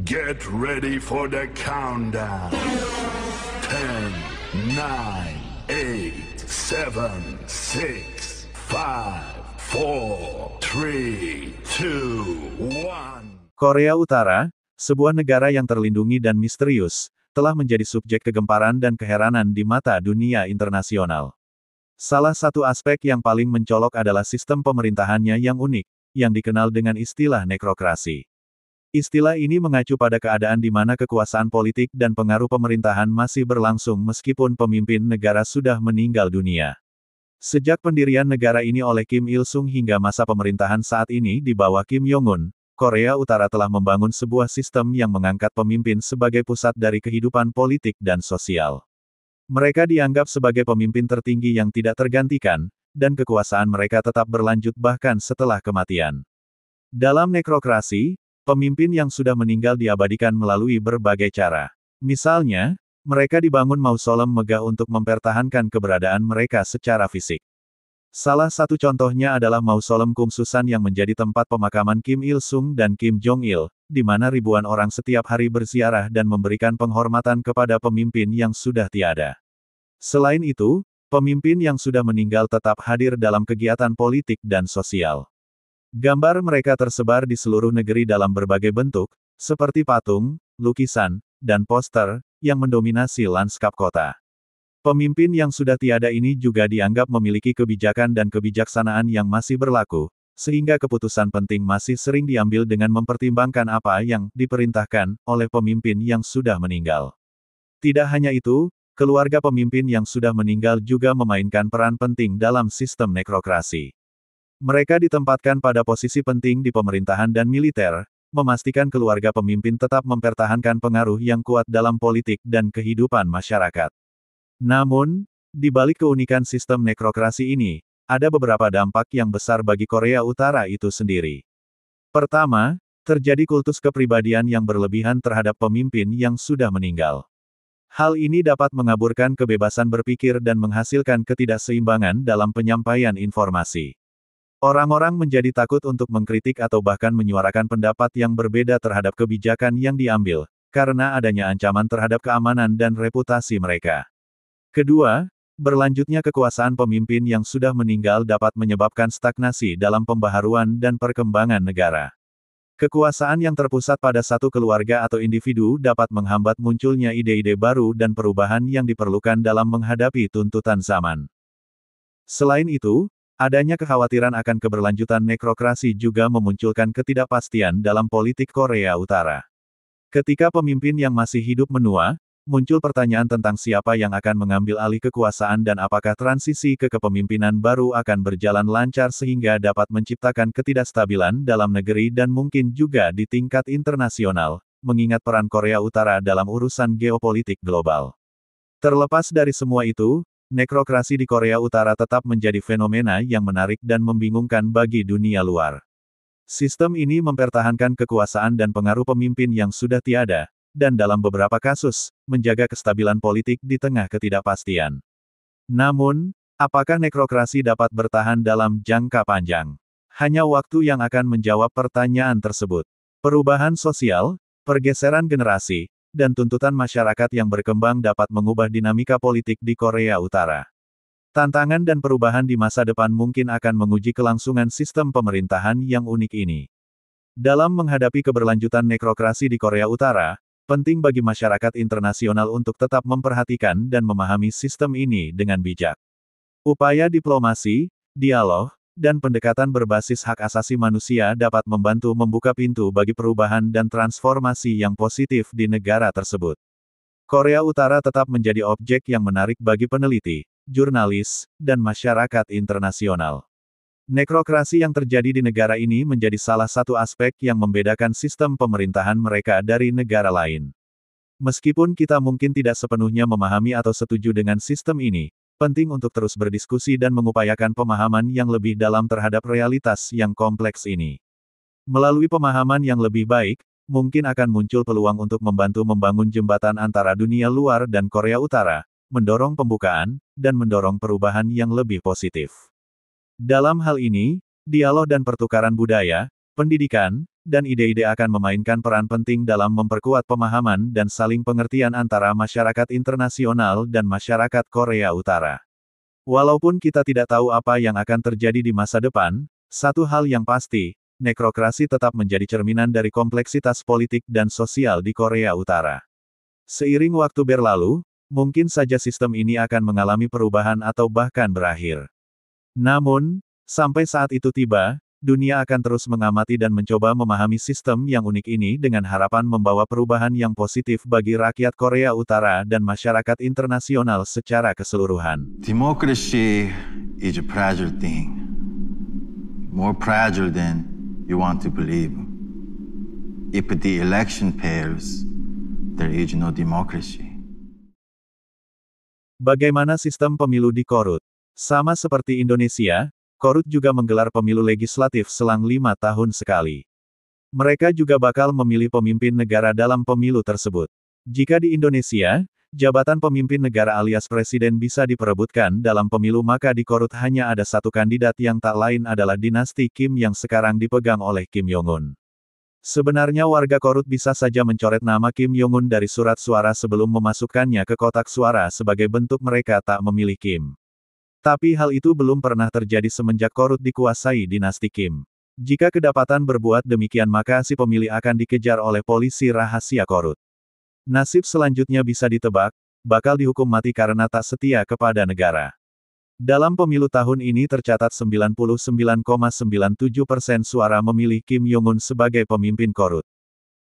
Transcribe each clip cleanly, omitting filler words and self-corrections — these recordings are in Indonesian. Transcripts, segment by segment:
Get ready for the countdown. 10, 9, 8, 7, 6, 5, 4, 3, 2, 1. Korea Utara, sebuah negara yang terlindungi dan misterius, telah menjadi subjek kegemparan dan keheranan di mata dunia internasional. Salah satu aspek yang paling mencolok adalah sistem pemerintahannya yang unik, yang dikenal dengan istilah nekrokrasi. Istilah ini mengacu pada keadaan di mana kekuasaan politik dan pengaruh pemerintahan masih berlangsung meskipun pemimpin negara sudah meninggal dunia. Sejak pendirian negara ini oleh Kim Il-sung hingga masa pemerintahan saat ini di bawah Kim Jong-un, Korea Utara telah membangun sebuah sistem yang mengangkat pemimpin sebagai pusat dari kehidupan politik dan sosial. Mereka dianggap sebagai pemimpin tertinggi yang tidak tergantikan, dan kekuasaan mereka tetap berlanjut bahkan setelah kematian. Dalam nekrokrasi, pemimpin yang sudah meninggal diabadikan melalui berbagai cara. Misalnya, mereka dibangun mausolem megah untuk mempertahankan keberadaan mereka secara fisik. Salah satu contohnya adalah mausolem Kumsusan yang menjadi tempat pemakaman Kim Il-sung dan Kim Jong-il, di mana ribuan orang setiap hari berziarah dan memberikan penghormatan kepada pemimpin yang sudah tiada. Selain itu, pemimpin yang sudah meninggal tetap hadir dalam kegiatan politik dan sosial. Gambar mereka tersebar di seluruh negeri dalam berbagai bentuk, seperti patung, lukisan, dan poster, yang mendominasi lanskap kota. Pemimpin yang sudah tiada ini juga dianggap memiliki kebijakan dan kebijaksanaan yang masih berlaku, sehingga keputusan penting masih sering diambil dengan mempertimbangkan apa yang diperintahkan oleh pemimpin yang sudah meninggal. Tidak hanya itu, keluarga pemimpin yang sudah meninggal juga memainkan peran penting dalam sistem nekrokrasi. Mereka ditempatkan pada posisi penting di pemerintahan dan militer, memastikan keluarga pemimpin tetap mempertahankan pengaruh yang kuat dalam politik dan kehidupan masyarakat. Namun, di balik keunikan sistem nekrokrasi ini, ada beberapa dampak yang besar bagi Korea Utara itu sendiri. Pertama, terjadi kultus kepribadian yang berlebihan terhadap pemimpin yang sudah meninggal. Hal ini dapat mengaburkan kebebasan berpikir dan menghasilkan ketidakseimbangan dalam penyampaian informasi. Orang-orang menjadi takut untuk mengkritik atau bahkan menyuarakan pendapat yang berbeda terhadap kebijakan yang diambil, karena adanya ancaman terhadap keamanan dan reputasi mereka. Kedua, berlanjutnya kekuasaan pemimpin yang sudah meninggal dapat menyebabkan stagnasi dalam pembaharuan dan perkembangan negara. Kekuasaan yang terpusat pada satu keluarga atau individu dapat menghambat munculnya ide-ide baru dan perubahan yang diperlukan dalam menghadapi tuntutan zaman. Selain itu, adanya kekhawatiran akan keberlanjutan nekrokrasi juga memunculkan ketidakpastian dalam politik Korea Utara. Ketika pemimpin yang masih hidup menua, muncul pertanyaan tentang siapa yang akan mengambil alih kekuasaan dan apakah transisi ke kepemimpinan baru akan berjalan lancar sehingga dapat menciptakan ketidakstabilan dalam negeri dan mungkin juga di tingkat internasional, mengingat peran Korea Utara dalam urusan geopolitik global. Terlepas dari semua itu, nekrokrasi di Korea Utara tetap menjadi fenomena yang menarik dan membingungkan bagi dunia luar. Sistem ini mempertahankan kekuasaan dan pengaruh pemimpin yang sudah tiada, dan dalam beberapa kasus, menjaga kestabilan politik di tengah ketidakpastian. Namun, apakah nekrokrasi dapat bertahan dalam jangka panjang? Hanya waktu yang akan menjawab pertanyaan tersebut. Perubahan sosial, pergeseran generasi, dan tuntutan masyarakat yang berkembang dapat mengubah dinamika politik di Korea Utara. Tantangan dan perubahan di masa depan mungkin akan menguji kelangsungan sistem pemerintahan yang unik ini. Dalam menghadapi keberlanjutan nekrokrasi di Korea Utara, penting bagi masyarakat internasional untuk tetap memperhatikan dan memahami sistem ini dengan bijak. Upaya diplomasi, dialog, dan pendekatan berbasis hak asasi manusia dapat membantu membuka pintu bagi perubahan dan transformasi yang positif di negara tersebut. Korea Utara tetap menjadi objek yang menarik bagi peneliti, jurnalis, dan masyarakat internasional. Nekrokrasi yang terjadi di negara ini menjadi salah satu aspek yang membedakan sistem pemerintahan mereka dari negara lain. Meskipun kita mungkin tidak sepenuhnya memahami atau setuju dengan sistem ini, penting untuk terus berdiskusi dan mengupayakan pemahaman yang lebih dalam terhadap realitas yang kompleks ini. Melalui pemahaman yang lebih baik, mungkin akan muncul peluang untuk membantu membangun jembatan antara dunia luar dan Korea Utara, mendorong pembukaan, dan mendorong perubahan yang lebih positif. Dalam hal ini, dialog dan pertukaran budaya, pendidikan, dan ide-ide akan memainkan peran penting dalam memperkuat pemahaman dan saling pengertian antara masyarakat internasional dan masyarakat Korea Utara. Walaupun kita tidak tahu apa yang akan terjadi di masa depan, satu hal yang pasti, nekrokrasi tetap menjadi cerminan dari kompleksitas politik dan sosial di Korea Utara. Seiring waktu berlalu, mungkin saja sistem ini akan mengalami perubahan atau bahkan berakhir. Namun, sampai saat itu tiba, dunia akan terus mengamati dan mencoba memahami sistem yang unik ini dengan harapan membawa perubahan yang positif bagi rakyat Korea Utara dan masyarakat internasional secara keseluruhan. Democracy is a fragile thing. More fragile than you want to believe. If the election fails, there is no democracy. Bagaimana sistem pemilu di Korut? Sama seperti Indonesia, Korut juga menggelar pemilu legislatif selang 5 tahun sekali. Mereka juga bakal memilih pemimpin negara dalam pemilu tersebut. Jika di Indonesia, jabatan pemimpin negara alias presiden bisa diperebutkan dalam pemilu, maka di Korut hanya ada satu kandidat yang tak lain adalah dinasti Kim yang sekarang dipegang oleh Kim Jong-un. Sebenarnya warga Korut bisa saja mencoret nama Kim Jong-un dari surat suara sebelum memasukkannya ke kotak suara sebagai bentuk mereka tak memilih Kim. Tapi hal itu belum pernah terjadi semenjak Korut dikuasai dinasti Kim. Jika kedapatan berbuat demikian, maka si pemilih akan dikejar oleh polisi rahasia Korut. Nasib selanjutnya bisa ditebak, bakal dihukum mati karena tak setia kepada negara. Dalam pemilu tahun ini tercatat 99,97% suara memilih Kim Jong-un sebagai pemimpin Korut.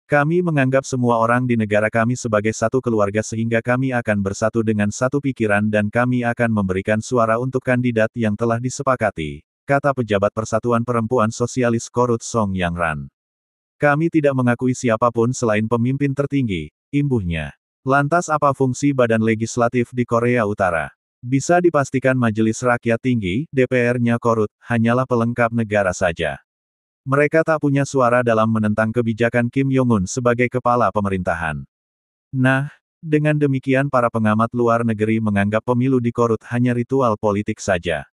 Kami menganggap semua orang di negara kami sebagai satu keluarga sehingga kami akan bersatu dengan satu pikiran dan kami akan memberikan suara untuk kandidat yang telah disepakati, kata pejabat Persatuan Perempuan Sosialis Korut Song Yang Ran. Kami tidak mengakui siapapun selain pemimpin tertinggi, imbuhnya. Lantas apa fungsi badan legislatif di Korea Utara? Bisa dipastikan Majelis Rakyat Tinggi, DPR-nya Korut, hanyalah pelengkap negara saja. Mereka tak punya suara dalam menentang kebijakan Kim Jong-un sebagai kepala pemerintahan. Nah, dengan demikian para pengamat luar negeri menganggap pemilu di Korut hanya ritual politik saja.